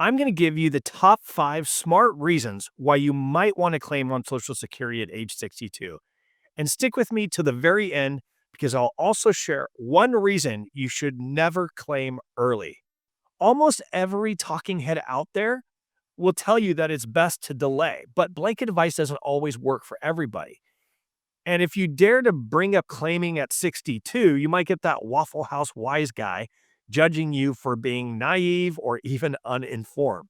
I'm going to give you the top 5 smart reasons why you might want to claim on Social Security at age 62. And stick with me to the very end because I'll also share one reason you should never claim early. Almost every talking head out there will tell you that it's best to delay, but blanket advice doesn't always work for everybody. And if you dare to bring up claiming at 62, you might get that Waffle House wise guy judging you for being naive or even uninformed.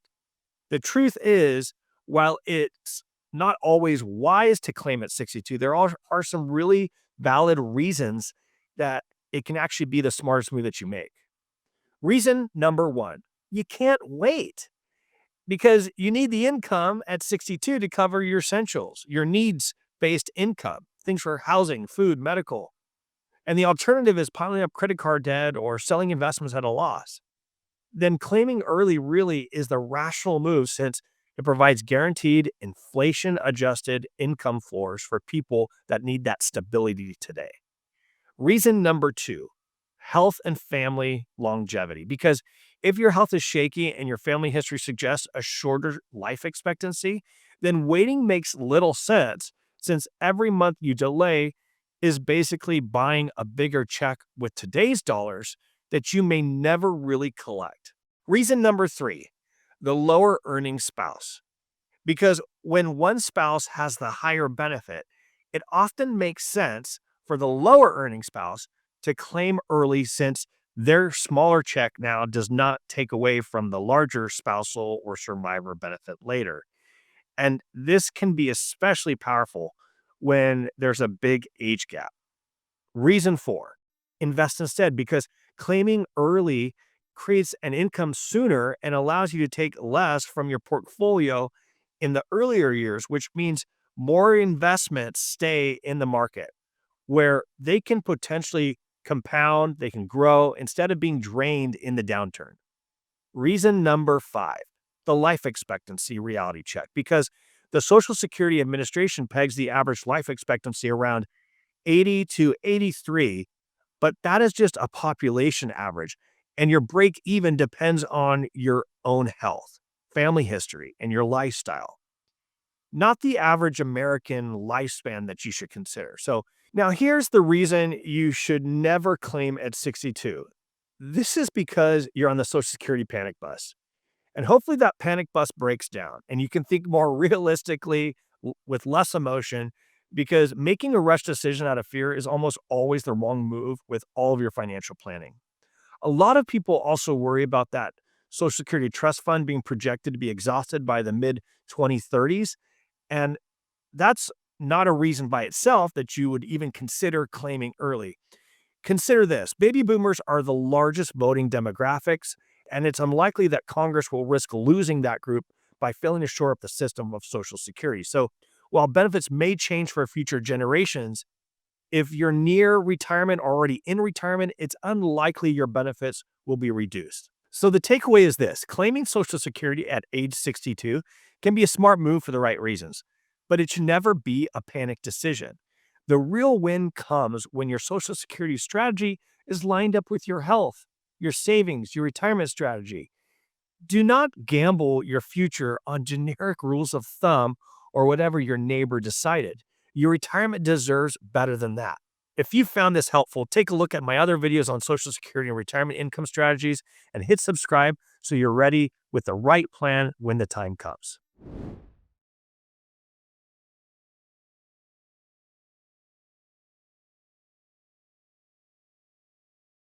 The truth is, while it's not always wise to claim at 62, there are some really valid reasons that it can actually be the smartest move that you make. Reason number one, you can't wait because you need the income at 62 to cover your essentials, your needs based income, things for housing, food, medical. And the alternative is piling up credit card debt or selling investments at a loss. Then claiming early really is the rational move since it provides guaranteed inflation adjusted income floors for people that need that stability today. Reason number two, health and family longevity. Because if your health is shaky and your family history suggests a shorter life expectancy, then waiting makes little sense since every month you delay is basically buying a bigger check with today's dollars that you may never really collect. Reason number three, the lower earning spouse. Because when one spouse has the higher benefit, it often makes sense for the lower earning spouse to claim early since their smaller check now does not take away from the larger spousal or survivor benefit later. And this can be especially powerful when there's a big age gap. Reason four, invest instead because claiming early creates an income sooner and allows you to take less from your portfolio in the earlier years, which means more investments stay in the market where they can potentially compound, they can grow instead of being drained in the downturn. Reason number five, the life expectancy reality check, because the Social Security Administration pegs the average life expectancy around 80 to 83, but that is just a population average. And your break even depends on your own health, family history, and your lifestyle, not the average American lifespan that you should consider. So, now here's the reason you should never claim at 62. This is because you're on the Social Security panic bus. And hopefully that panic bus breaks down and you can think more realistically with less emotion because making a rush decision out of fear is almost always the wrong move with all of your financial planning. A lot of people also worry about that Social Security trust fund being projected to be exhausted by the mid 2030s. And that's not a reason by itself that you would even consider claiming early. Consider this, baby boomers are the largest voting demographics, and it's unlikely that Congress will risk losing that group by failing to shore up the system of Social Security. So while benefits may change for future generations, if you're near retirement or already in retirement, it's unlikely your benefits will be reduced. So the takeaway is this, claiming Social Security at age 62 can be a smart move for the right reasons, but it should never be a panic decision. The real win comes when your Social Security strategy is lined up with your health, your savings, your retirement strategy. Do not gamble your future on generic rules of thumb or whatever your neighbor decided. Your retirement deserves better than that. If you found this helpful, take a look at my other videos on Social Security and retirement income strategies and hit subscribe so you're ready with the right plan when the time comes.